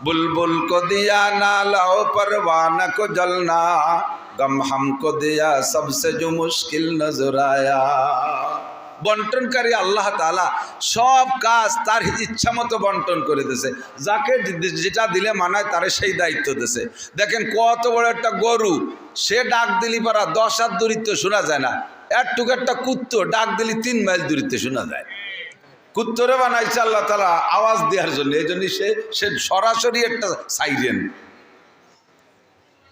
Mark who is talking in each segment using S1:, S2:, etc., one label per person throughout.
S1: बुलबुल को दिया ना लाओ परवाना को जलना, गम हमको दिया सबसे जो मुश्किल नजर आया। বন্টনকারী আল্লাহ তাআলা সব কাজ তার ইচ্ছা মতো বন্টন করে দিয়েছে, যাকে যেটা দিলে মানায় তারে সেই দায়িত্ব দিয়েছে। দেখেন কত বড় একটা গরু, সে ডাক দিলি পারা 10 হাত দূরত্ব শোনা যায় না, একটুকু একটা কুত্তো ডাক দিলি 3 মাইল দূরত্ব শোনা যায়। কুত্তরে বানাইছে আল্লাহ তাআলা আওয়াজ দেওয়ার জন্য, এই জন্য সে সরাসরি একটা সাইরেন,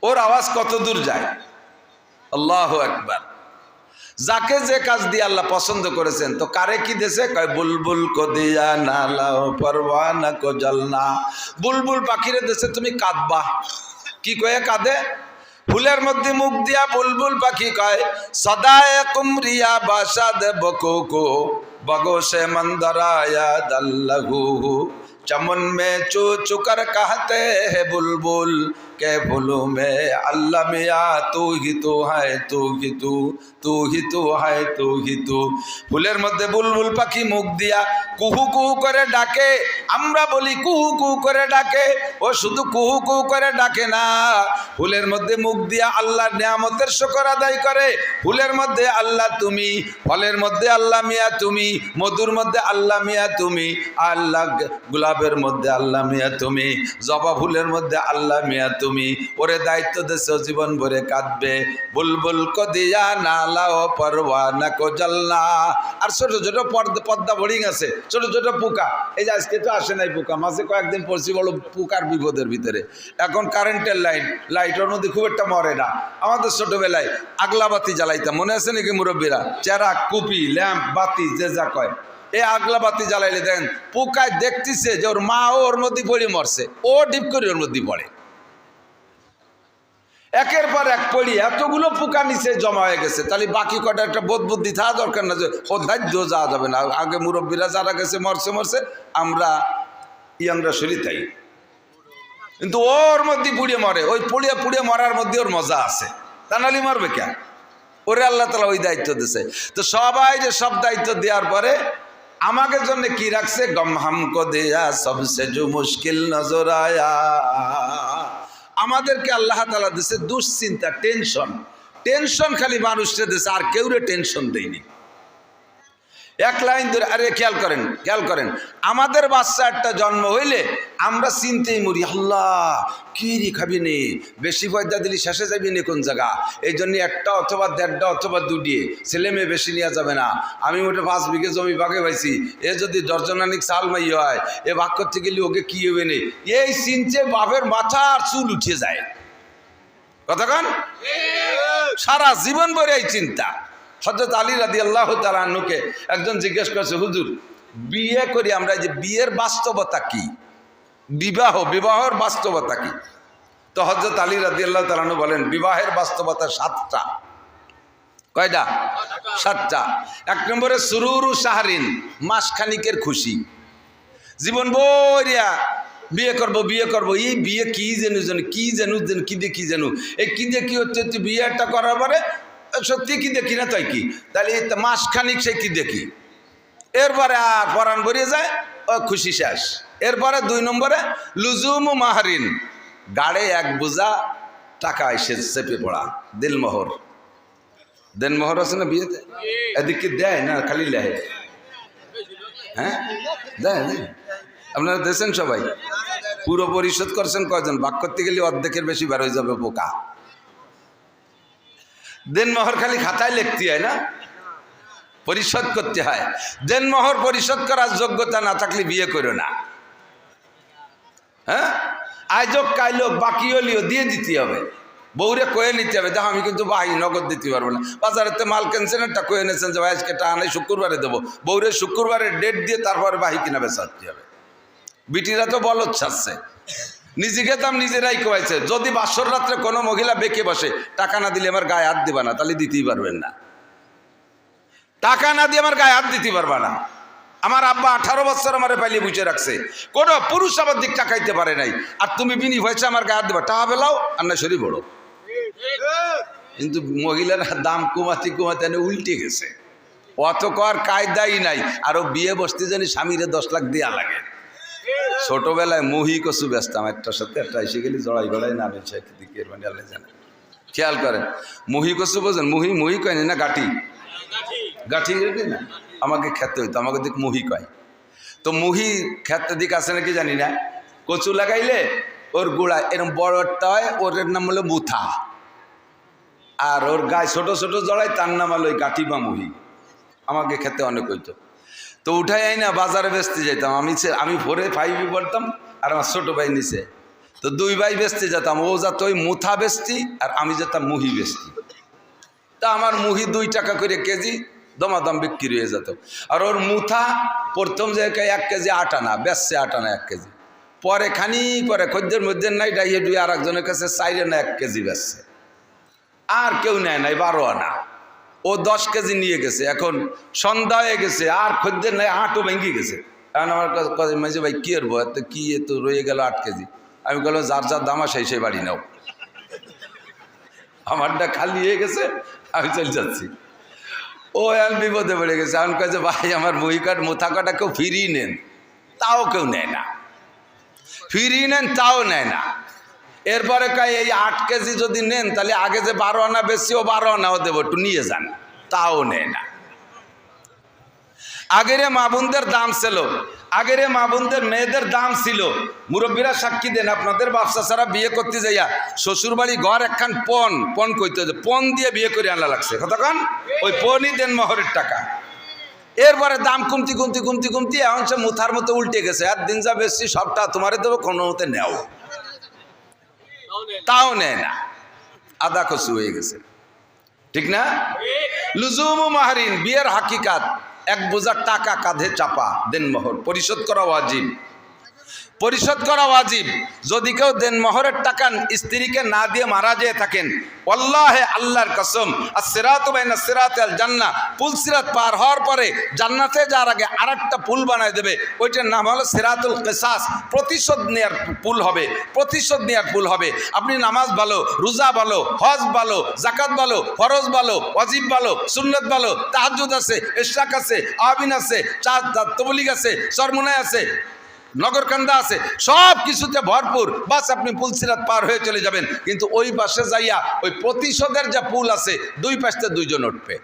S1: ওর আওয়াজ কত দূর যায়। আল্লাহু আকবার। যাকে যে কাজ দিয়ে আল্লাহ পছন্দ করেছেন, তো কারে কি দেশে কয় বুলবুল কো দিয়া না লাও পরওয়ানা কো জলনা। বুলবুল পাখিরে দেশে তুমি কাঁদবা, কি কয়ে কাঁদে? ফুলের মধ্যে মুখ দিয়া বুলবুল পাখি কয় সদায়ে কুমরিয়া বাসাদ বকুকু बगोशे मंदराया दल्लहू, चमन में चू चुकर कहते हैं बुलबुल के फूलों में अल्लाह मिया तू ही तू है, तू ही तू, तू ही तू है, तू ही तू। ফুলের মধ্যে বুলবুল পাখি মুখ দিয়া কুহু কুহু করে ডাকে, আমরা বলি কুহু কুহু করে ডাকে, ও শুধু কুহু কুহু করে ডাকে না, ফুলের মধ্যে মুখ দিয়া আল্লাহর নিয়ামতের শুকর আদায় করে। ফুলের মধ্যে আল্লাহ তুমি, ফলের মধ্যে আল্লাহ মিয়া তুমি, মধুর মধ্যে আল্লাহ মিয়া তুমি, আল্লাহ গোলাপের মধ্যে আল্লাহ মিয়া তুমি, জবা ফুলের মধ্যে আল্লাহ মিয়া তুমি। ওরে দায়িত্ব দেশ জীবন ভরে কাঁদবে। বুলবুল কো দিয়া না লাও পরওয়ানা কো জলনা। আর ছোট ছোট পদ্মা বোর্ডিং আছে, ছোট ছোট পোকা, এই যে আজকে তো আসে নাই পোকা, মাঝে কয়েকদিন পড়ছি বড় পোকার বিপদের ভিতরে। এখন কারেন্টের লাইটের মধ্যে খুব একটা মরে না। আমাদের ছোটবেলায় আগলা বাতি জ্বালাইতাম, মনে আছে নাকি মুরব্বীরা? চেরা, কুপি, ল্যাম্প, বাতি যে যা কয়, এই আগলা বাতি জ্বালাইলে দেখেন পোকায় দেখতেছে যে ওর মা ওর মধ্যে পড়ে মরছে, ও ডিপ করে ওর মধ্যে পড়ে। একের পর এক পড়ি এতগুলো পোকা নিচে জমা হয়ে গেছে, তাহলে বাকি কটা একটা বোধ বুদ্ধি থাকা দরকার না যে ও দায়িত্ব যাওয়া যাবে না। আগে মুরব্বীরা যারা গেছে মরছে, আমরা ইয়াংরা শরীর তাই, কিন্তু ওর মধ্যে পুড়িয়ে মরে। ওই পুড়িয়ে মরার মধ্যে ওর মজা আছে, তা নাহলে মরবে কেন? ওরে আল্লাহ তাআলা ওই দায়িত্ব দিয়েছে। তো সবাই যে সব দায়িত্ব দেওয়ার পরে আমাদের জন্য কি রাখছে? গম হামকো দেয়া সবসে জো মুশকিল নজর আয়া। আমাদেরকে আল্লাহ তাআলা দিয়েছে দুশ্চিন্তা, টেনশন খালি মানুষকে দিয়েছে, আর কেউরে টেনশন দেয়নি। এক লাইন ধরে, আরে খেয়াল করেন, আমাদের বাচ্চা একটা জন্ম হইলে আমরা চিন্তেই মরি, আল্লাহ কি রে খাবি নে, বেশি পয়দা দিলি শেষে যাবি নে কোন জায়গা, এই জন্য একটা অথবা 1.5টা অথবা 2 ছেলে মেয়ে বেশি নেওয়া যাবে না। আমি ওটা 5 বিঘে জমি ভাগে পাইছি, এ যদি দর্জনানিক চাল মাই হয়, এ ভাগ করতে গেলে ওকে কি হবে নে, এই চিনতে বাপের মাথা আর চুল উঠে যায়। কতক্ষণ সারা জীবন ভরে এই চিন্তা। হযরত আলী রাদিয়াল্লাহু তাআলা আনহুকে একজন জিজ্ঞেস করছে, হুজুর বিয়ে করি আমরা, যে বিয়ের বাস্তবতা কি, বিবাহের বাস্তবতা কি? তো হযরত আলী রাদিয়াল্লাহু তাআলা আনহু বলেন, বিবাহের বাস্তবতা 7টা। কয়টা? 7টা। 1 নম্বরে সুরুরু শাহরিন, মাসখানিকের খুশি। জীবন বরিয়া বিয়ে করবো, এই বিয়ে কি জানু কি জানু এই কি দিয়ে কি হচ্ছে, বিয়েটা করার পরে সত্যি কি দেখি না, তাই কি তাহলে মাসখানিক সে কি দেখি, এরপরে আর পরাণ বেরিয়ে যায়, ও খুশি শেষ। এরপরে 2 নম্বরে লুজুমু মাহারিন, গাড়ে 1 বোঝা টাকা এসে চেপে পড়া, দেনমোহর আছে না বিয়েতে? এদিকে দেয় না, খালি লেহে। হ্যাঁ দেয়, আপনারা দেখছেন সবাই? পুরো পরিশোধ করছেন কয়জন? ভাগ করতে গেলে অর্ধেকের বেশি বের হয়ে যাবে পোকা। দেনমোহর খালি খাতায় লিখতে হয় না, পরিশোধ করতে হয়। দেনমোহর পরিশোধ করার যোগ্যতা না থাকলে বিয়ে করো না। হ্যাঁ, আয়োজক কাইলোক বাকি হলিও দিয়ে দিতে হবে, বউরে কয়ে নিতে হবে, দেখো আমি কিন্তু বাহি নগদ দিতে পারবো না, বাজারেতে মাল কেনছেন একটা কয়ে নিয়েছেন যে ভাই আজকে টাকা নেই, শুক্রবারে দেবো, বউরে শুক্রবারের ডেট দিয়ে তারপরে বাহি কিনা বেচাতে হবে। বিটিরা তো বলদ ছাড়ছে, নিজেকে দাম নিজেরাই কয়েছে। যদি বাসর রাত্রে কোনো মহিলা বেঁকে বসে, টাকা না দিলে আমার গায়ে হাত দিবা না, তাহলে দিতেই পারবেন না। টাকা না দিয়ে আমার গায়ে হাত দিতে পারবা না। আমার আব্বা 18 বছর আমারে পাইলে বুঝে রাখছে, কোনো পুরুষ আমার দিক টাকাইতে পারে নাই, আর তুমি বিনি হয়েছে আমার গায়ে হাত দিবা, টাকা পেলাও আর না শরীর বড়। কিন্তু মহিলারা দাম কমাতে উল্টে গেছে, অত কর কায়দাই নাই। আরো বিয়ে বসতে জানি স্বামীরে 10 লাখ দেওয়া লাগে, ছোটবেলায় মুহি কচু বেচতাম, একটার সাথে একটা এসে গেলে জড়াই গড়াই নামে দিকে মানে আল্লাহ জানে। খেয়াল করেন, মুহি কচু বোঝেন? মুহি মুহি কয়নি না গাঠি, গাঠি না আমাকে খেতে হইতো, আমাকে দিক মুহি কয়। তো মুহি খেতে দিক আছে নাকি জানি না, কচু লাগাইলে ওর গোড়া এরকম বড়টা হয়, ওর নাম হলো মুথা, আর ওর গায়ে ছোট ছোট জড়াই, তার নাম হলো ওই গাঠি বা মুহি। আমাকে খেতে অনেক হইতো। তো উঠাই আই না বাজারে বেচতে যেতাম। আমি 4 5 পড়তাম, আর আমার ছোটো ভাই নিচে। তো 2 ভাই বেচতে যেতাম, ও যেত ওই মুথা বেচতি আর আমি যেতাম মুহি বেচতি। তা আমার মুহি 2 টাকা করে কেজি দমাদম বিক্রি হয়ে যেত। আর ওর মুথা প্রথম জায়গায় 1 কেজি 8 আনা বেচছে, 8 আনা 1 কেজি। পরে খানি পরে খদ্দের মধ্যে নাই ডাইয়ে ডুয়ে আর একজনের কাছে 4 আনা 1 কেজি বেচছে। আর কেউ নেয় নাই 12 আনা। ও 10 কেজি নিয়ে গেছে। এখন সন্ধ্যা হয়ে গেছে, আর খদ্দের নাই, হাটও ভেঙে গেছে। কারণ আমার কাছে মাঝে ভাই কি করবো, এত কি এত রয়ে গেল 8 কেজি। আমি বললাম যার যার দাম আসে সেই বাড়ি নাও, আমারটা খালি হয়ে গেছে, আমি চলে যাচ্ছি। ও এখন বিপদে পড়ে গেছে। আমি কাছে ভাই আমার মুহিকাট মুথা কাটা কেউ ফিরিয়ে নেন, তাও কেউ নেয় না। ফিরিয়ে নেন তাও নেয় না। এরপরে কয় এই 8 কেজি যদি নেন তাহলে আগে যে 12 আনা বেশি ও 12 আনাও দেবো, একটু নিয়ে যান, তাও নেয় না। আগেরে মা বোনদের দাম ছিল, আগেরে মা বোনদের মেয়েদের দাম ছিল। মুরব্বীরা সাক্ষী দেন, আপনাদের বাপসা ছাড়া বিয়ে করতে যাইয়া শ্বশুর বাড়ি ঘর একখান পণ কইতে, পণ দিয়ে বিয়ে করে আনা লাগছে কতক্ষণ, ওই পণই দেন মোহরের টাকা। এরপরে দাম কমতি কমতি কমতি কমতি এখন সে মুথার মতো উল্টে গেছে। আর দিন যা বেশি সবটা তোমারে দেবো, কোনো মতে নেও, তাও নেয় না। আদা কচু হয়ে গেছে, ঠিক না? লুজুমু মাহরিন, বিয়ের হাকিকাত, 1 বোঝা টাকা কাঁধে চাপা, দেনমোহর পরিশোধ করা ওয়াজিব, পরিশোধ করা ওয়াজিব। যদি কেউ দেনমোহরের টাকা স্ত্রীকে না দিয়ে মারা যেয়ে থাকেন, আল্লাহে আল্লাহর কসম, as-সিরাতু বাইনা সিরাতি আল জান্নাহ, পুল সিরাত পার হওয়ার পরে জান্নাতে যাওয়ার আগে আরেকটা পুল বানায় দেবে, ওইটার নাম হলো সিরাতুল কিসাস। প্রতিশোধ নেয়ার পুল হবে, প্রতিশোধ নেয়ার পুল হবে। আপনি নামাজ ভালো, রোজা ভালো, হজ ভালো, যাকাত ভালো, ফরজ ভালো, ওয়াজিব ভালো, সুন্নাত ভালো, তাহাজ্জুদ আছে, ইশরাক আছে, আবিন আছে, তাবলীগ আছে, সরমুনায় আছে, নগরকান্দা আছে, সব কিছুতে ভরপুর। বাস আপনি পুলসিরাত পার হয়ে চলে যাবেন। কিন্তু ওই পাশে যাইয়া ওই প্রতিশোধের যে পুল আছে, 2 পাশে 2 জন উঠবে,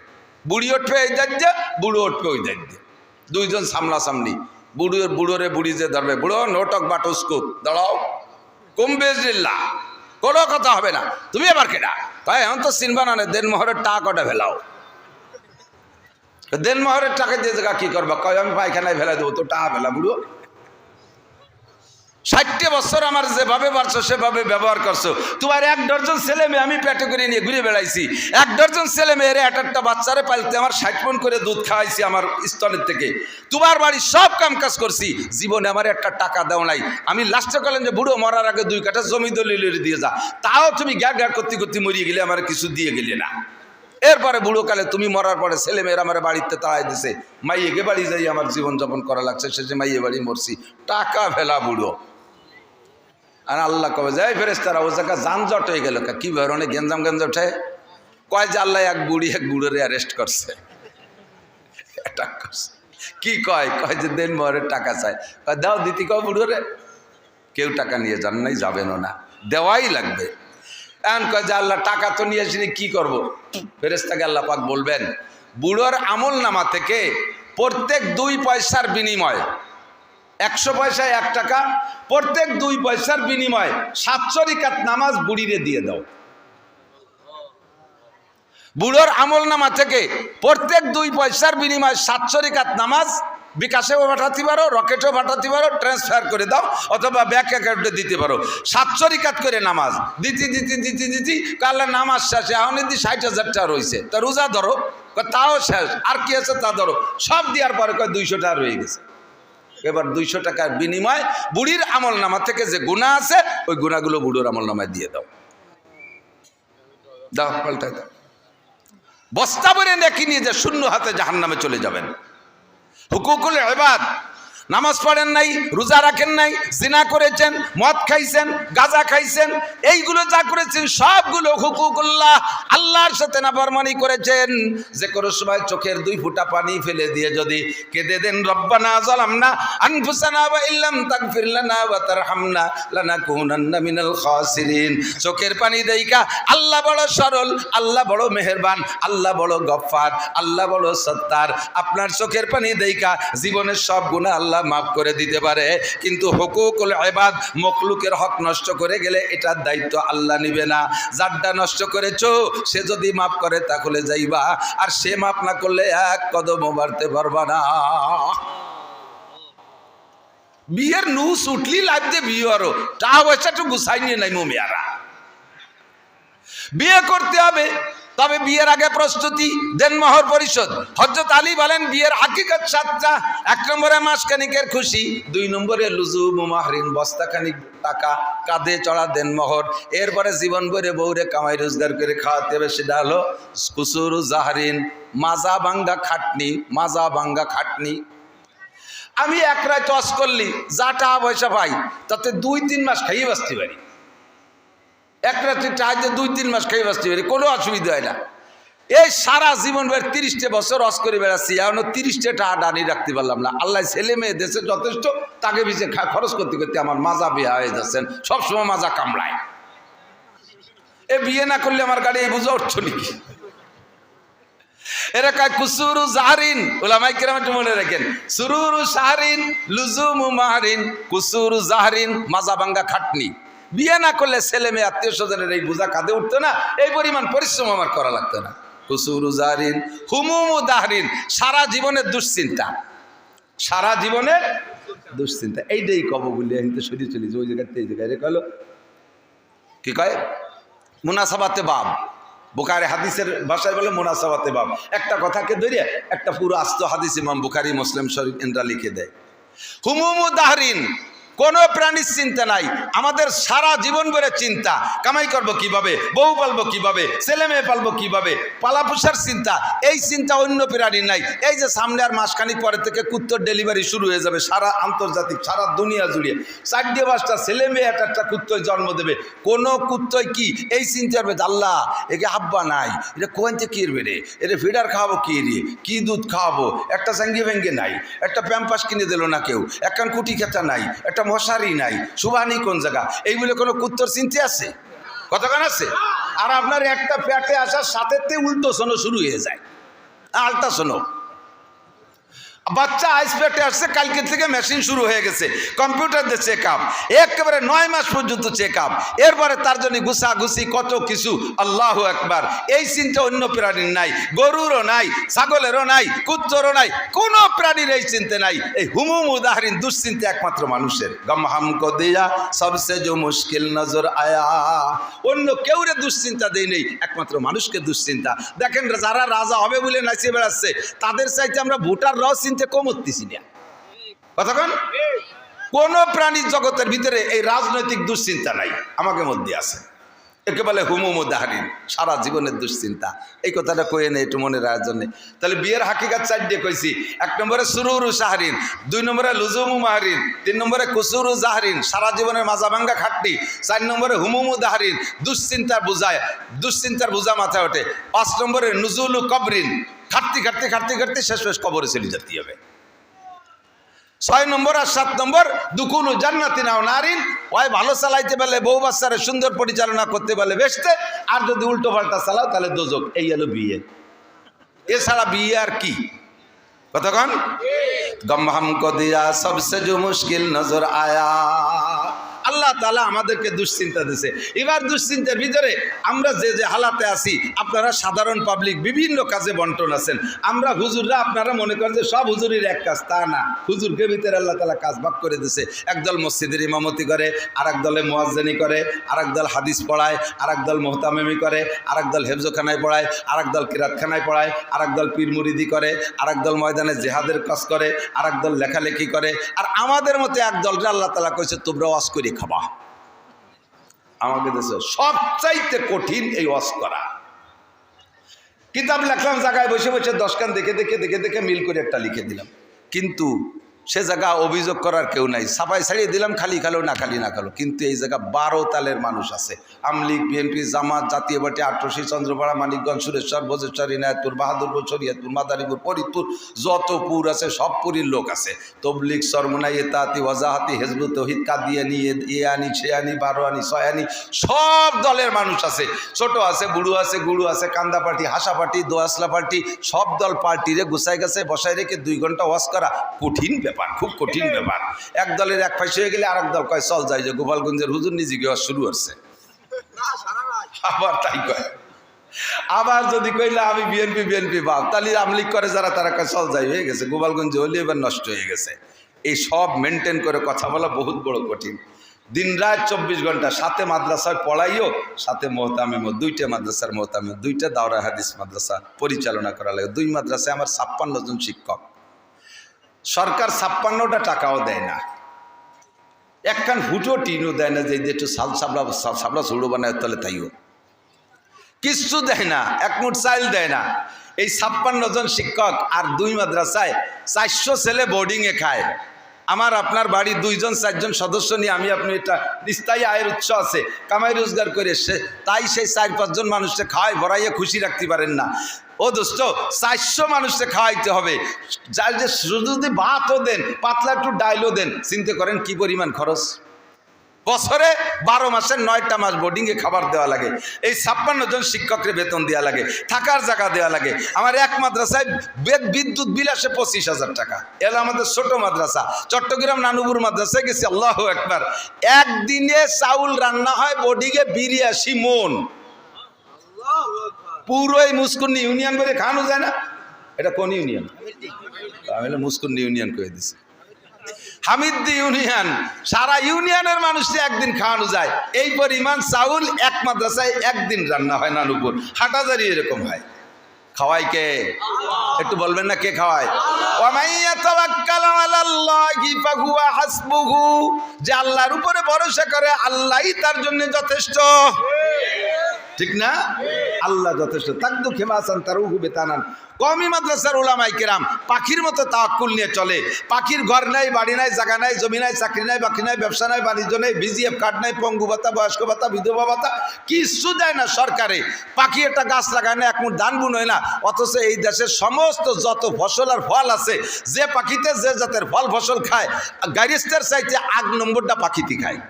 S1: বুড়ি উঠবে এই দায়িত্বে, বুড়ো উঠবে ওই দায়িত্বে, 2 জন সামনাসামনি। বুড়োরে বুড়ি যে ধরবে, বুড়ো নোটক বাটুস্কুত দাঁড়াও, কুম্বেজিল্লা, কোনো কথা হবে না, তুমি এবার কেনা তাই এখন তো চিনবা না, দেনমোহরের টাকা কটা ফেলাও। দেনমোহরের টাকা দিয়ে জায়গা কি করবা, কয় আমি পায়খানায় ফেলা দেবো, তো টাকা ফেলা। বুড়ো 60 বছর আমার যেভাবে পারছো সেভাবে ব্যবহার করছো। তোমার 1 ডজন ছেলে মেয়ে আমি পেটে করে নিয়ে ঘুরে বেড়াইছি, 1 ডজন ছেলে মেয়েরে একটা বাচ্চারে পালতে আমার 60 মণ করে দুধ খাওয়াইছি আমার স্তনের থেকে। তোমার বাড়ির সব কাম কাজ করছি, জীবনে আমার একটা টাকা দাও নাই। আমি লাস্টে বললেন যে বুড়ো মরার আগে 2 কাঠা জমি দলিল দিয়ে যা, তাও তুমি গ্যার গ্যার করতে করতে মরিয়ে গেলে, আমার কিছু দিয়ে গেলে না। এরপরে বুড়ো কালে তুমি মরার পরে ছেলে মেয়েরা আমার বাড়িতে তাড়াই দিছে, মাইয়েকে বাড়ি যাই আমার জীবনযাপন করা লাগছে, শেষে মাইয়ে বাড়ি মরছি, টাকা ফেলা বুড়ো। আর আল্লাহ কবে যায় ফেরেশতারা ও জায়গা যানজট হয়ে গেল, কি ধরনের গেঞ্জাম গেঞ্জ ওঠে, কয় যে আল্লাহ এক বুড়োরে অ্যারেস্ট করছে, অ্যাটাক করছে। কি কয় যে দেনমোহরের টাকা চায়, কয় দাও দিতি, কয় বুড়োরে কেউ টাকা নিয়ে যান নাই, যাবেনও না, দেওয়াই লাগবে। এখন কয় যে আল্লাহ টাকা তো নিয়ে আসিনি, কি করবো? ফেরেশতাকে আল্লাহ পাক বলবেন, বুড়োর আমল নামা থেকে প্রত্যেক 2 পয়সার বিনিময়, 100 পয়সায় 1 টাকা, প্রত্যেক 2 পয়সার বিনিময়ে 700 রাকাত নামাজ বুড়িরে দিয়ে দাও। বুড়োর আমল নামা থেকে প্রত্যেক 2 পয়সার বিনিময়ে 700 রাকাত নামাজ বিকাশেও পাঠাতে পারো, রকেটেও পাঠাতে পারো, ট্রান্সফার করে দাও, অথবা ব্যাংক অ্যাকাউন্টে দিতে পারো। 700 রাকাত করে নামাজ দিতি কাল্লা নামাজ শেষে এখন যদি 60,000 টাকা রয়েছে, তা রোজা ধরো, তাও শেষ, আর কি আছে তা ধরো, সব দেওয়ার পরে 200 টাকা রয়ে গেছে। এবার 200 টাকার বিনিময় বুড়ির আমল নামা থেকে যে গুনাহ আছে, ওই গুনাহগুলো বুড়োর আমল নামায় দিয়ে দাও, দাও পাল্টায় দাও। বস্তা ভরে নেকি নিয়ে যে শূন্য হাতে জাহান্নামে চলে যাবেন। হুকুকুল ইবাদ, নামাজ পড়েন নাই, রোজা রাখেন নাই, জিনা করেছেন, মদ খাইছেন, গাঁজা খাইছেন, এইগুলো যা করেছেন সবগুলো হুকুকুল্লাহ, আল্লাহর সাথে নাফরমানি করেছেন। যে কোনো সময় চোখের 2 ফোঁটা পানি ফেলে দিয়ে যদি কেঁদে দেন, রব্বানা যালামনা আনফুসানা ওয়া ইল্লাম তাগফির লানা ওয়া তারহামনা লানাকুনান্না মিনাল খাসিরিন। চোখের পানি দেইকা আল্লাহ বড় সরল, আল্লাহ বড় মেহেরবান, আল্লাহ বড় গফফার, আল্লাহ বড় সত্তার। আপনার চোখের পানি দেইকা জীবনের সব গুনাহ আল্লাহ মাফ করে দিতে পারে, কিন্তু হুকুকুল ইবাদ, মখলুকের হক নষ্ট করে গেলে এটার দায়িত্ব আল্লাহ নিবে না। যারটা নষ্ট করেছো সে যদি মাফ করে তাহলে যাইবা, আর সে মাফ না করলে এক কদমও বাড়তে পারবা না। বিয়ের নুস উঠলি লাগছে বিয়ে, আরো টাকা পয়সাটা গুছাই নিয়ে নাই মেয়ারা। বিয়ে করতে হবে, তবে বিয়ের আগে প্রস্তুতি দেন, মোহর পরিশোধ। হযরত আলী বলেন বিয়ের হাকিকত 7টা। 1 নম্বরে মাসখানিকের খুশি, 2 নম্বরে লুজুমু মাহরিন, বস্তাখানিক টাকা কাঁধে চড়া দেন মোহর। এরপরে জীবন ভরে বউরে কামাই রোজগার করে খাওয়াতে হবে, সেটা হলো কুসুরু জাহরিন, মাজা ভাঙ্গা খাটনি। মাজা ভাঙ্গা খাটনি। আমি এক রাত টস করলি যা টাকা পয়সা পাই তাতে 2-3 মাস খাইয়ে বাঁচতে পারি। এক রাত্রি টাকাতে 2-3 মাস খাইয়ে বাঁচতে পারি, কোনো অসুবিধা হয় না। এই সারা জীবন 30টা বছর অস করে বেড়াচ্ছি, এখনো 30টা টাকা ডানি রাখতে পারলাম না। আল্লাহ ছেলে মেয়ে দেশে যথেষ্ট, তাকে পিছিয়ে খরচ করতে করতে আমার মাজা বিয়া হয়ে যাচ্ছেন, সবসময় মাজা কামড়ায়। এ বিয়ে না করলে আমার গাড়ি এই বুঝা উঠছ নাকি? এরা কয় কুসুরু জাহরিন, উলামায়ে কেরাম একটু মনে রাখেন, সুরুরু শাহরিন লুজুমু মাহরিন, কুসুরু জাহরিন মাজা ভাঙ্গা খাটনি। বিয়ে না করলে ছেলে মেয়ে আত্মীয় স্বজনের এই বোঝা কাঁধে উঠতো না, এই পরিমাণ পরিশ্রম আমার করা লাগতো না। কুসুরু জাহরিন হুমুমু দাহরিন, সারা জীবনের দুশ্চিন্তা, সারা জীবনের দুশ্চিন্তা। এইটাই কব বলি আমি তো সরিয়ে চলি, ওই জায়গাতে এই জায়গায় রেখে হলো কি কয় মুনাসাবাতে বাব, বুখারী হাদিসের ভাষায় বলে মুনাসাবাতে বাব। একটা কথাকে ধরে একটা পুরো আস্ত হাদিস ইমাম বুখারী মুসলিম শরীফ এনরা লিখে দেয়। হুমুমু দাহরিন, কোনো প্রাণীর চিন্তা নাই, আমাদের সারা জীবন ভরে চিন্তা, কামাই করবো কিভাবে, বউ পালবো কিভাবে, ছেলে মেয়ে পালবো কিভাবে, পালা পোষার চিন্তা। এই চিন্তা অন্য প্রাণীর নাই। এই যে সামনে আর মাসখানিক পরে থেকে কুত্তর ডেলিভারি শুরু হয়ে যাবে, সারা আন্তর্জাতিক, সারা দুনিয়া জুড়ে 4-5টা ছেলে মেয়ে একটা কুত্তয় জন্ম দেবে। কোনো কুত্তয় কি এই চিন্তা করবে আল্লাহ একে আব্বা নাই, এটা কোন থেকে কিনবে রে, এটা ফিডার খাওয়াবো কি রে, কি দুধ খাওয়াবো, একটা জাঙ্গি ভেঙ্গে নাই, একটা প্যাম্পাস কিনে দিল না কেউ, একখান কুটি খেতা নাই, একটা মশারি নাই, সুবানি কোন জায়গা, এইগুলো কোনো কুত্তর চিন্তা আছে? কতক্ষণ আছে? আর আপনার একটা পেটে আসার সাথে উল্টো শোনো শুরু হয়ে যায়, আলটা শোনো। বাচ্চা আইস পেটে আসছে, কালকে থেকে মেশিন শুরু হয়ে গেছে, কম্পিউটার দিয়ে চেক আপ, একেবারে 9 মাস পর্যন্ত চেক আপ, এরপরে তার জন্য গুছাগুছি কত কিছু। আল্লাহু আকবার। এই চিন্তা অন্য প্রাণীর নাই, গরুরও নাই, ছাগলেরও নাই, কুত্তরও নাই, কোনো প্রাণীর এই চিন্তা নাই। এই হুমুম উদাহরণ দুশ্চিন্তা একমাত্র মানুষের। গম হামকো দিয়া সবসে যে মুশকিল নজর আয়া, অন্য কেউরে দুশ্চিন্তা দেই নেই, একমাত্র মানুষকে দুশ্চিন্তা। দেখেন যারা রাজা হবে বলে নাচিয়ে বেড়াচ্ছে, তাদের চাইতে আমরা ভোটার রাও চিন্তা কমতেছি না। কতক্ষণ? কোন প্রাণীর জগতের ভিতরে এই রাজনৈতিক দুশ্চিন্তা নাই, আমাকে মধ্যে আছে। একে বলে হুমুমু দাহরিন, সারা জীবনের দুশ্চিন্তা। এই কথাটা কয়ে নেই একটু মনে রাখার জন্য। তাহলে বিয়ের হাকিকাত 4টে কইছি। 1 নম্বরে সুরুরু শাহরিন, 2 নম্বরে লুজুমু মাহরিন, 3 নম্বরে কুসুরু জাহরিন, সারা জীবনের মাজা ভাঙ্গা খাটনি, 4 নম্বরে হুমুমু দাহরিন, দুশ্চিন্তার বোঝায়, দুশ্চিন্তার বোঝা মাথায় ওঠে, 5 নম্বরে নুজুলু কবরিন, খাটতে খাটতে খাটতে খাটতে শেষ কবরে চলে যেতে হবে। 6 নম্বর আর 7 নম্বর দুকুলু জান্নাতি নাও নারিন, ওই ভালো চালাইতে পারলে বউ বাচ্চারে সুন্দর পরিচালনা করতে পারলে বেশতে, আর যদি উল্টো পাল্টা চালাও তাহলে দোজক। এই হলো বিয়ে। এছাড়া বিয়ে আর কি? কতক্ষণ? গম হামকো দিয়া সবসে যে মুশকিল নজর আয়া। আল্লাহ তাআলা আমাদেরকে দুশ্চিন্তা দিয়েছে। এবার দুশ্চিন্তার ভিতরে আমরা যে যে হালাতে আছি, আপনারা সাধারণ পাবলিক বিভিন্ন কাজে বন্টন আছেন। আমরা হুজুররা, আপনারা মনে করেন যে সব হুজুরের এক কাজ, তা না। হুজুরকে ভিতরে আল্লাহ তাআলা কাজ ভাগ করে দিয়েছে। একদল মসজিদের ইমামতি করে, আরেক দলে মুয়াজ্জিনি করে, আরেক দল হাদিস পড়ায়, আরেক দল মুহতামিমি করে, আরেক দল হেফজখানায় পড়ায়, আরেক দল কিরাতখানায় পড়ায়, আরেক দল পীর মুরিদি করে, আরেক দল ময়দানে জিহাদের কাজ করে, আরেক দল লেখালেখি করে। আর আমাদের মতো এক দলটা আল্লাহ তাআলা কইছে তোমরা ওয়াজ করে খাবা। আমাদের দেশে সবচাইতে কঠিন এই ওয়াজ করা। কিতাব লেখলাম, জায়গায় বসে বসে 10 খান দেখে দেখে মিল করে একটা লিখে দিলাম। কিন্তু সে জায়গা অভিযোগ করার কেউ নাই, সাফাই ছাড়িয়ে দিলাম, খালি খালো না খালি না খালো। কিন্তু এই জায়গা 12 তালের মানুষ আছে, আমলিগ, বিএনপি, জামাত, জাতীয় পার্টি, আটরশি, চন্দ্রপাড়া, মানিকগঞ্জ, সুরেশ্বর, বজেশ্বর, ইনায়তপুর, বাহাদুরপুর, শরীয়তপুর, মাদারীপুর, ফরিদপুর, যত পুর আছে সব পুরীর লোক আছে। তবলিগ, সরমনাই, এতাহাতি, ওয়াজাহাতি, হেজবুত তৌহিদ, কাদিয়ানি, ইয়ানি, শেয়ানি, বারোয়ানি, ছয়ানি, সব দলের মানুষ আছে। ছোট আছে, বুড়ো আছে, গুড়ু আছে, কান্দা পার্টি, হাসা পার্টি, দোয়াসলা পার্টি, সব দল পার্টিরে গুছাই গেছে বসায় রেখে 2 ঘন্টা ওয়াজ করা কঠিন ব্যাপার, খুব কঠিন ব্যাপার। এক দলের এক পাশে হয়ে গেলে আরেক দল কয় চল যাই, যে গোপালগঞ্জের হুজুর নিজে গিয়ে শুরু হচ্ছে, আবার তাই কয়। আবার যদি কইলে আমি বিএনপি ভাব, তাহলে আমলিগ করে যারা তারা কয় চল যাই, হয়ে গেছে গোপালগঞ্জে হলে এবার নষ্ট হয়ে গেছে। এই সব মেনটেন করে কথা বলা বহুত বড় কঠিন। দিন রাত 24 ঘন্টা, সাথে মাদ্রাসায় পড়াইও, সাথে মোহতামিম, 2টে মাদ্রাসার মোহতামিম, 2টে দাওরা হাদিস মাদ্রাসা পরিচালনা করা লাগে। 2 মাদ্রাসায় আমার 56 জন শিক্ষক। সরকার 56টা টাকাও দেয় না, একখান ফুটো টিনও দেয় না যে একটু সাবলা ছুড়ো বানায় তলে তাইও কিচ্ছু দেয় না, এক মুঠ চাইল দেয় না। এই 56 জন শিক্ষক আর 2 মাদ্রাসায় 400 ছেলে বোর্ডিংয়ে খায়। আমার আপনার বাড়ি 2 জন 4 জন সদস্য নিয়ে আমি আপনি এটা স্থায়ী আয়ের উৎস আছে, কামাই রোজগার করে তাই সেই 4-5 জন মানুষকে খাওয়াই ভরাইয়ে খুশি রাখতে পারেন না। ও দোস্ত, 400 মানুষকে খাওয়াইতে হবে, যার যে যদি ভাতও দেন, পাতলা একটু ডাইলও দেন, চিন্তা করেন কি পরিমাণ খরচ। বছরে 12 মাসের 9টা মাস বোর্ডিংয়ে খাবার দেওয়া লাগে। এই 56 জন শিক্ষকের বেতন দেওয়া লাগে, থাকার জায়গা দেওয়া লাগে। আমার এক মাদ্রাসায় বিদ্যুৎ বিল আসে 25,000 টাকা। এলো আমাদের ছোট মাদ্রাসা। চট্টগ্রাম নানুপুর মাদ্রাসায় গেছি, আল্লাহু আকবার, একদিনে চাউল রান্না হয় বোর্ডিংয়ে 82 মন। পুরোই মুস্কুন্নি ইউনিয়ন বলে খাওয়ানো যায় না। এটা কোন ইউনিয়ন? আমি মুস্কুন্নি ইউনিয়ন করে দিছি, হামিদ্দি ইউনিয়ন। সারা ইউনিয়নের মানুষকে একদিন খাওয়ানো যায়। এই পরিমাণ চাউল এক মাদ্রাসায় একদিন রান্না হয়। নানুপুর, হাটাজারি এরকম হয়। খাওয়াই কে? একটু বলবেন না কে খাওয়ায়? যে আল্লাহর উপরে ভরসা করে আল্লাহই তার জন্য যথেষ্ট, ঠিক না? আল্লাহ যথেষ্ট। তাকদু খেমাসান তারুহু বেতানান। কওমি মাদ্রাসার উলামায়ে কেরাম পাখির মতো তাওয়াক্কুল নিয়ে চলে। পাখির ঘর নাই, বাড়ি নাই, জায়গা নাই, জমি নাই, চাকরি নাই, বাকি নাই, ব্যবসা নাই, বাণিজ্য নাই, বিজিএফ কার্ড নাই, পঙ্গু ভাতা, বয়স্ক ভাতা, বিধবা ভাতা কিছু দেয় না সরকারে। পাখি একটা গাছ লাগায় না, এক মুঠ ধান বুনয় না। অথচ এই দেশের সমস্ত যত ফসল আর ফল আছে, যে পাখিতে যে জাতের ফল ফসল খায়, গারিস্তার চাইতে 8 নম্বরটা পাখিতে খায়।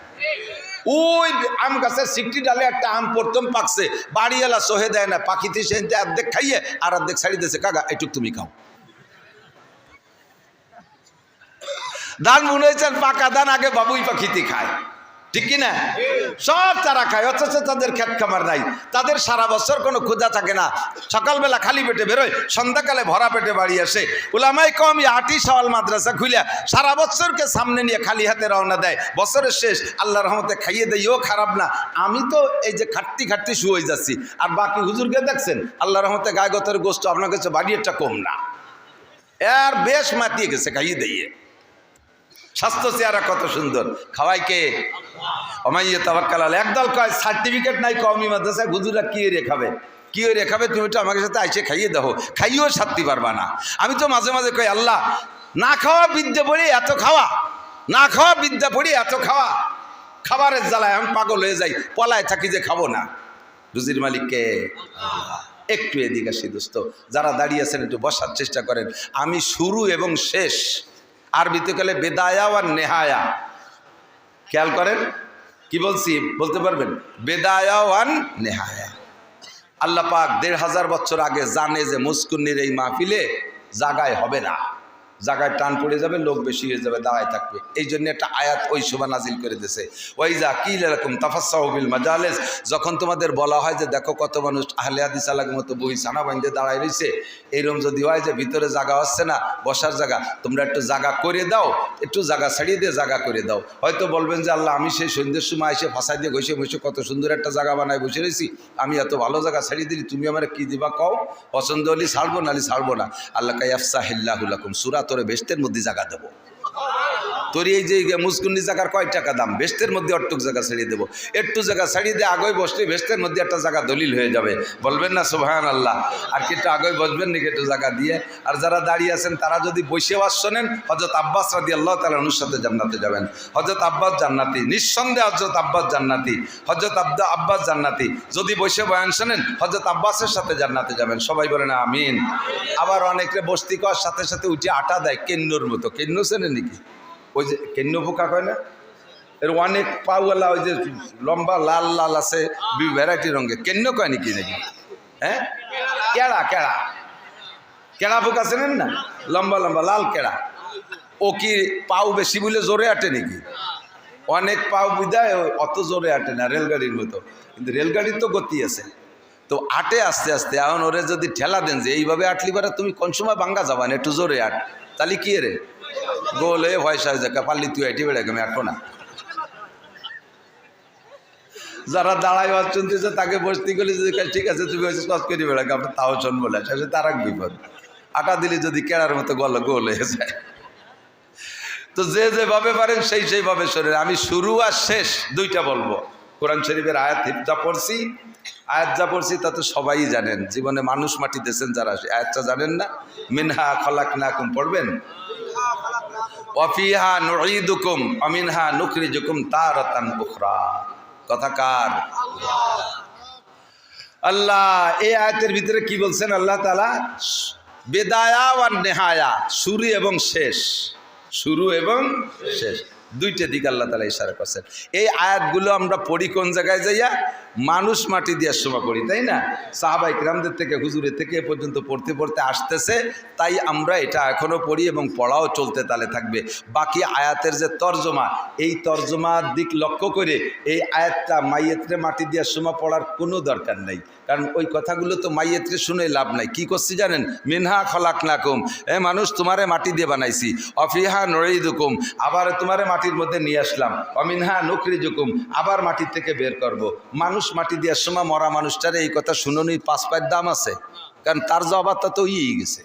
S1: ওই আম গাছের সিকটি ডালে একটা আম প্রথম পাকছে, বাড়িওয়ালা সহে দেয় না, পাখিতে সে অর্ধেক খাইয়ে আর অর্ধেক ছাড়ি দিয়েছে, কাকা এটুক তুমি খাও। ধান বুনেছেন, পাকা ধান আগে বাবুই পাখিতে খায়, ঠিক কিনা? সব তারা খায়, অথচ তাদের ক্ষেত খামার নাই। তাদের সারা বছর কোনো ক্ষুধা থাকে না। সকালবেলা খালি পেটে বেরোয়, সন্ধ্যাকালে ভরা পেটে বাড়ি আসে। উলামায়ে কেরাম আটি সওয়াল মাদ্রাসা খুলিয়া সারা বছরকে সামনে নিয়ে খালি হাতে রওনা দেয়। বছরের শেষ আল্লাহর রহমতে খাইয়ে দেয়, ও খারাপ না। আমি তো এই যে খাটতে শুয়ে যাচ্ছি, আর বাকি হুজুরকে দেখছেন আল্লাহর রহমতে গায়ে গতর গোস্ত আপনার কাছে বাড়িটা কম না, এর বেশ মাতিয়ে গেছে খাইয়ে দিয়ে। স্বাস্থ্য চেহারা কত সুন্দর, খাওয়াই কে? ওমাইয়া তাওয়াক্কাল আলাইহি। একদল কয় সার্টিফিকেট নাই কওমি মাদ্রাসায়, হুজুরা কি রেখাবে, কি রেখাবে? তুমি তো আমাকে সাথে আইসে খাইয়ে দাও, খাইয়েও সারতে পারবা না। আমি তো মাঝে মাঝে কই, আল্লাহ না খাওয়া বিদ্যা পড়ি এত খাওয়া, না খাওয়া বিদ্যা পড়ি এত খাওয়া, খাবারের জ্বালায় আমি পাগল হয়ে যাই, পলায় থাকি যে খাবো না। রুজির মালিককে। একটু এদিকে আসি দোস্ত, যারা দাঁড়িয়ে আছেন একটু বসার চেষ্টা করেন। আমি শুরু এবং শেষ, আরবিতে গেলে বেদায়া আর নেহায়া, খেয়াল করেন কি বলছি, বলতে পারবেন? বেদায়া আর নেহায়া। আল্লাহ পাক 1500 বছর আগে জানে যে মুস্কুন্নির এই মাহফিলে জাগায় হবে না, জায়গায় টান পড়ে যাবে, লোক বেশি হয়ে যাবে, দাঁড়ায় থাকবে। এই জন্য একটা আয়াত ওই সময় নাজিল করে দিয়েছে, ওয়াইজা কিল লাকুম তাফাসসাহু বিল মাজালিস। যখন তোমাদের বলা হয় যে দেখো কত মানুষ আহলে হাদিস আলাগের মতো বই ছানা বাঁধে দাঁড়ায় রয়েছে, এইরকম যদি হয় যে ভিতরে জায়গা হচ্ছে না, বসার জায়গা, তোমরা একটু জায়গা করে দাও, একটু জায়গা ছাড়িয়ে দিয়ে জায়গা করে দাও। হয়তো বলবেন যে আল্লাহ আমি সেই সন্ধ্যের সময় এসে ফাঁসাই দিয়ে ঘষে ঘষে কত সুন্দর একটা জায়গা বানায় বসে রয়েছি, আমি এত ভালো জায়গা ছাড়িয়ে দিলি, তুমি আমার কি দিবা কও, পছন্দ হলে ছাড়বো নাহলে ছাড়বো না। আল্লাহ কাইয়াফসাহিল্লাহু লাকুম, সূরা তোরে বেহেশতের মধ্যে জায়গা দেবো। তোর এই যে মুসকুন্নি জায়গার কয় টাকা দাম, বেস্তের মধ্যে অট্টুক জায়গা ছাড়িয়ে দেবো, একটু জায়গা ছাড়িয়ে দিয়ে আগে বসলে বেস্তের মধ্যে একটা জায়গা দলিল হয়ে যাবে। বলবেন না সুবহানাল্লাহ? আর কি একটু আগে বসবেন নাকি একটু জায়গা দিয়ে? আর যারা দাঁড়িয়ে আছেন তারা যদি বসে ওয়াজ শোনেন, হযরত আব্বাস রাদিয়াল্লাহু তাআলা আনহুর সাথে জান্নাতে যাবেন। হযরত আব্বাস জান্নাতি, নিঃসন্দেহে হযরত আব্বাস জান্নাতি, হযরত আব্বাস জান্নাতি। যদি বসে বয়ান শোনেন, হযরত আব্বাসের সাথে জান্নাতে যাবেন। সবাই বলেন আমিন। আবার অনেকে বস্তি করার সাথে সাথে উঠে আটা দেয় কেন্নুর মতো। কেন্নু চেনেন নাকি? ওই যে কেন্নু পোকা কয় না, এর অনেক পাওয়ালা, ওই যে লম্বা লাল লাল আছে ভ্যারাইটি রঙের, কেন্নু কয় নাকি নাকি? হ্যাঁ, কেড়া কেড়া কেড়া পোকা চেনেন না? লম্বা লম্বা লাল কেড়া। ও কি পাও বেশি বলে জোরে আটে নাকি? অনেক পাও বিদায় অত জোরে আটে না, রেলগাড়ির মতো। কিন্তু রেলগাড়ির তো গতি আছে, তো আটে আস্তে আস্তে। এখন ওরে যদি ঠেলা দেন যে এইভাবে আটলি পারে তুমি কোন সময় ভাঙ্গা যাবা না, একটু জোরে আট, তাহলে কি রে গোল হয়ে ভয়সা হয়ে যায়, পারলি তুই আইটি বেড়ে আমি আটবো না। যারা দাঁড়ায় ওয়াজ শুনতেছে তাকে বসতি গেলে যদি ঠিক আছে তুমি হয়েছে কষ্ট করে বেড়া, আপনার তাও শোন বলে শেষে তার এক বিপদ। আটা দিলে যদি কেড়ার মতো গোল হয়ে যায়। তো যে যেভাবে পারেন সেই সেইভাবে শরীর। আমি শুরু আর শেষ দুইটা বলবো। কোরআন শরীফের আয়াত যা পড়ছি, তা তো সবাই জানেন। জীবনে মানুষ মাটি দিয়েছেন যারা, আয়াতটা জানেন না? মিনহা খলাকনাকুম পড়বেন, ওয়াফিহা নুঈদুকুম ওয়া মিনহা নুখরিজুকুম তারাতান উখরা। কথা কার? আল্লাহ এই আয়াতের ভিতরে কি বলছেন? আল্লাহ তাআলা বেদায়া ওয়ান নেহায়া, শুরু এবং শেষ, শুরু এবং শেষ দুইটা দিক আল্লাহ তাআলা ইশারা করছেন। এই আয়াতগুলো আমরা পড়ি কোন জায়গায় যাইয়া? মানুষ মাটি দেওয়ার সময় পড়ি, তাই না? সাহাবায়ে কিরামদের থেকে, হুজুরের থেকে এ পর্যন্ত পড়তে পড়তে আসতেছে, তাই আমরা এটা এখনও পড়ি এবং পড়াও চলতে তালে থাকবে। বাকি আয়াতের যে তর্জমা, এই তর্জমার দিক লক্ষ্য করে এই আয়াতটা মাইয়েতরে মাটি দেওয়ার সময় পড়ার কোনো দরকার নেই, কারণ ওই কথাগুলো তো মাইয়েতরে শুনে লাভ নাই। কি করছি জানেন? মিনহা খলাকনাকুম, এ মানুষ তোমারে মাটি দিয়ে বানাইছি, অফিহা নুঈদুকুম, আবার তোমারে মাটির মধ্যে নিয়ে আসলাম, অমিনহা নুখরিজুকুম, আবার মাটির থেকে বের করব। মানুষ মাটি দেওয়ার সময় মরা মানুষটারে এই কথা শুনুনি 5 পায়ের দাম আছে, কারণ তার জবাবটা তো ইয়ে গেছে।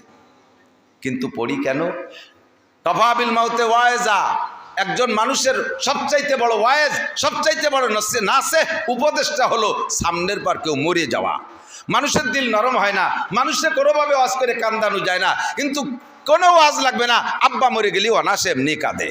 S1: কিন্তু পড়ি কেন? কাফা বিল মাউতে ওয়াইজা, একজন মানুষের সবচাইতে বড় ওয়াইজ, সবচাইতে বড় নাসে উপদেশটা হলো সামনের পর কেউ মরে যাওয়া। মানুষের দিল নরম হয় না, মানুষের কোনোভাবে ওয়াজ করে কান্দানো যায় না, কিন্তু কোনো ওয়াজ লাগবে না। আব্বা মরে গেলেও অনাসে এমনি কাঁদে,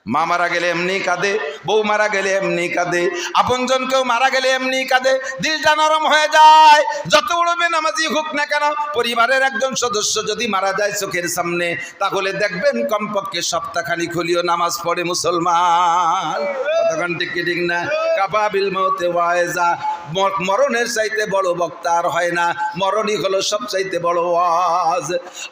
S1: মা মারা গেলে এমনি কাঁদে, বউ মারা গেলে এমনি কাঁদে, আপনজন কেউ মারা গেলে এমনি কাঁদে, দিলটা নরম হয়ে যায়। যত বড় বেনামাজি হোক না কেন, পরিবারের একজন সদস্য যদি মারা যায় চোখের সামনে, তাহলে দেখবেন কমপক্ষে সপ্তাহখানিক হলিও নামাজ পড়ে মুসলমান। কতক্ষণ ঠিক ঠিক না? কাফা বিল মাউতে ওয়াইজা, মরণের চাইতে বড় বক্তা আর হয় না, মরণই হলো সবচাইতে বড় ওয়াজ।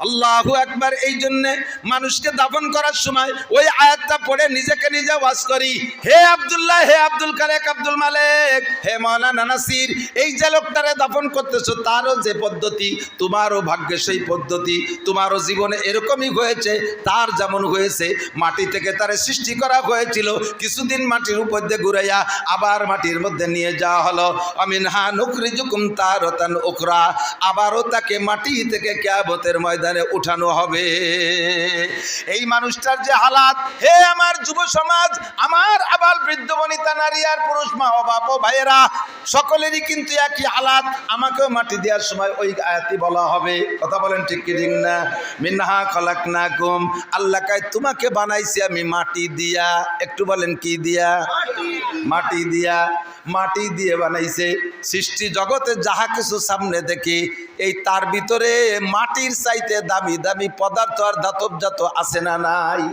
S1: আল্লাহু আকবার। এই জন্যে মানুষকে দাফন করার সময় ওই আয়াতটা পড়ে নিজেকে নিজে ওয়াজ করি, হে আব্দুল্লাহ, হে আব্দুল কালেক, আব্দুল মালেক, হে মাওলানা নাসির, এই যে লোকটারে দাফন করতেছো তারও যে পদ্ধতি, তোমারও ভাগ্যে সেই পদ্ধতি, তোমারও জীবনে এরকমই হয়েছে, তার যেমন হয়েছে। মাটি থেকে তারে সৃষ্টি করা হয়েছিল, কিছুদিন মাটির উপর দিয়ে ঘুরাইয়া আবার মাটির মধ্যে নিয়ে যাওয়া হলো। আমিনহা নুখরিজুকুম তারাতান উখরা, আবারও তাকে মাটি থেকে কিয়ামতের ময়দানে উঠানো হবে। এই মানুষটার যে হালাত, হে আমার যুব সমাজ, আমার আবাল বৃদ্ধ বনিতা, নারী আর পুরুষ, মা ও বাপ ও ভাইয়েরা, সকলেরই কিন্তু একই হালাত। আমাকেও মাটি দেওয়ার সময় ওই আয়াতই বলা হবে। কথা বলেন ঠিক কি ঠিক না? মিনহা খলাকনাকুম, আল্লাহ কয় তোমাকে বানাইছি আমি মাটি দিয়া। একটু বলেন কি দিয়া? মাটি দিয়া। মাটি দিয়ে বানাইছে। সৃষ্টি জগতে যাহা কিছু সামনে দেখি, এই তার ভিতরে মাটির চাইতে দামি দামি পদার্থ আর ধাতবজাত আছে না নাই?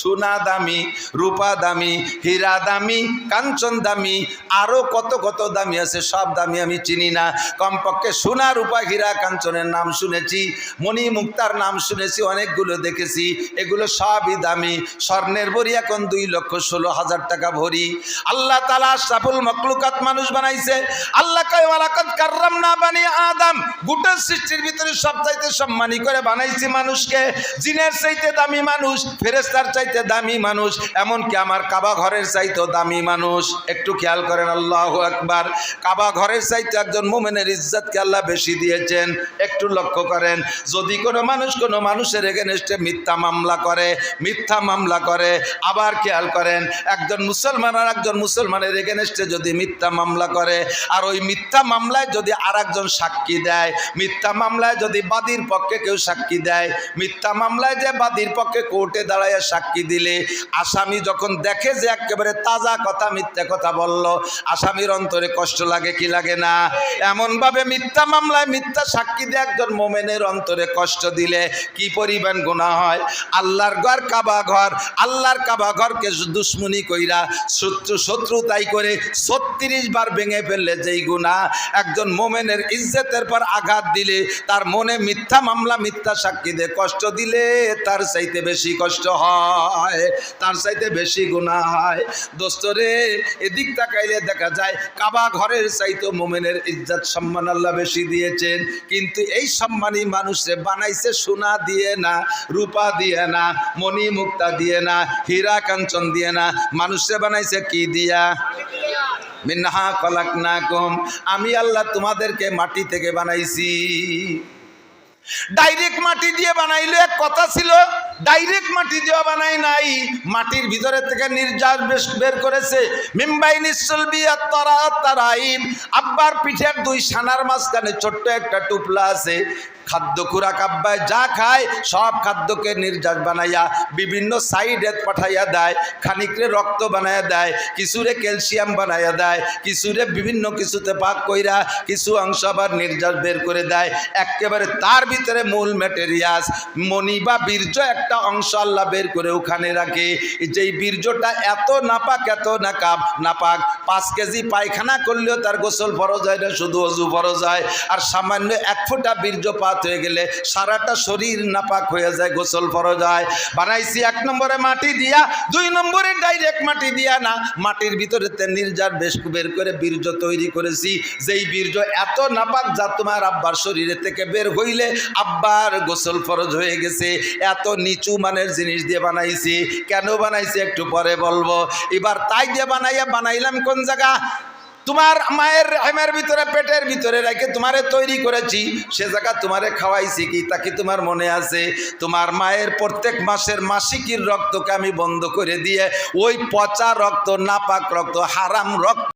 S1: সোনা দামি, রূপা দামি, হীরা দামি, কাঞ্চন দামি, আরো কত কত দামি আছে, সব দামি আমি চিনি না। কমপক্ষে সোনা, রূপা, হীরা, কাঞ্চনের নাম শুনেছি, মণি মুক্তার নাম শুনেছি, অনেকগুলো দেখেছি, এগুলো সবই দামি। স্বর্ণের ভরি এখন 2,16,000 টাকা ভরি। আল্লাহ তাআলা আশরাফুল মাখলুকাত মানুষ বানাইছে। আল্লাহ কয় ওয়ালাকাদ কাররামনা বানি আদম, গোটা সৃষ্টির ভিতরে সবচাইতে সম্মানী করে বানাইছি মানুষকে। জিনের চাইতে দামি মানুষ, ফেরেশতার চাইতে দামি মানুষ, এমনকি আমার কাবা ঘরের চাইতেও দামি মানুষ। একটু খেয়াল করেন, আল্লাহু আকবার। কাবা ঘরের চাইতে একজন মুমিনের ইজ্জতকে আল্লাহ বেশি দিয়েছেন। একটু লক্ষ্য করেন, যদি কোনো মানুষ কোনো মানুষের এগেনস্টে মিথ্যা মামলা করে, আবার খেয়াল করেন, একজন মুসলমান আর একজন মুসলমানের এগেনস্টে যদি মিথ্যা মামলা করে, আর ওই মিথ্যা মামলায় যদি আর একজন সাক্ষী দেয়, মিথ্যা মামলায় যদি বাদীর পক্ষে কেউ সাক্ষী দেয়, মিথ্যা মামলায় যে বাদীর পক্ষে কোর্টে দাঁড়ায় সাক্ষী দিলে আসামি যখন দেখে যে একেবারে তাজা কথা মিথ্যা কথা বলল, আসামির অন্তরে কষ্ট লাগে কি লাগে না? এমনভাবে মিথ্যা মামলায় মিথ্যা সাক্ষী দিয়ে একজন মোমেনের অন্তরে কষ্ট দিলে কি পরিমাণ গুনাহ হয়। আল্লাহর ঘর কাবা ঘর, আল্লাহর কাবা ঘরকে দুশ্মনী কইরা শত্রুতাই করে 36 বার ভেঙে ফেললে যেই গুনাহ, একজন মোমেনের ইজ্জতের পর আঘাত দিলে, তার মনে মিথ্যা মামলা মিথ্যা সাক্ষী দিয়ে কষ্ট দিলে তার চাইতে বেশি কষ্ট হয়, তার চাইতে বেশি গুনাহ হয়। দোস্তরে, এদিক তাকাইলে দেখা যায় কাবা ঘরের চাইতে মোমেনের ইজ্জত সম্মান আল্লাহ বেশি দিয়েছেন। কিন্তু এই সম্মানী মানুষে বানাইছে সোনা দিয়ে না, রূপা দিয়ে না, মণি মুক্তা দিয়ে না, হীরা কাঞ্চন দিয়ে না, মানুষে বানাইছে কি দিয়া? মিনহা খলাকনাকুম, আমি আল্লাহ তোমাদেরকে মাটি থেকে বানাইছি। ডাইরেক্ট মাটি দিয়ে বানাইলে এক কথা ছিল, ডাইরেক্ট মাটি দিয়ে বানাই নাই, মাটির ভিতরে থেকে নির্যাস বের করেছে। মিম্বাই নিসলবিয়া তারাইম, আব্বার পিঠের 2 সানার মাঝখানে ছোট্ট একটা টুপলা আছে। খাদ্য খুরাক আব্বায় যা খায় সব খাদ্যকে নির্যাস বানাইয়া বিভিন্ন সাইডে পাঠাইয়া দেয়। খানিকরে রক্ত বানাইয়া দেয়, কিছুরে ক্যালসিয়াম বানাইয়া দেয়, কিছুরে বিভিন্ন কিছুতে পাক কইরা কিছু অংশ আবার নির্যাস বের করে দেয়। একেবারে তার ভিতরে মূল ম্যাটেরিয়াস মণি বা বীর্য একটা অংশ আল্লাহ বের করে ওখানে রাখে। যেই বীর্যটা এত নাপাক, এত নাপাক, 5 কেজি পায়খানা করলেও তার গোসল ফরজ হয় না, শুধু অজু ফরজ হয়। আর সামান্য 1 ফোঁটা বীর্য হয়ে গেলে সারাটা শরীর নাপাক হয়ে যায়, গোসল ফরজ হয়। বানাইছি 1 নম্বরে মাটি দিয়া, 2 নম্বরে ডাইরেক্ট মাটি দিয়া না, মাটির ভিতরে নির্যাস বের করে বীর্য তৈরি করেছি। যেই বীর্য এত নাপাক যা তোমার আব্বার শরীরে থেকে বের হইলে আব্বার গোসল ফরজ হয়ে গেছে। এত নিচু মানের জিনিস দিয়ে বানাইছি। কেন বানাইছি একটু পরে বলবো। এবার তাই দিয়ে বানাইলাম কোন জায়গা? তোমার মায়ের হেমের ভিতরে, পেটের ভিতরে রেখে তোমারে তৈরি করেছি, সে জায়গা তোমারে খাওয়াইছি কি তা কি তোমার মনে আছে? তোমার মায়ের প্রত্যেক মাসের মাসিকের রক্তকে আমি বন্ধ করে দিয়ে ওই পচা রক্ত, নাপাক রক্ত, হারাম রক্ত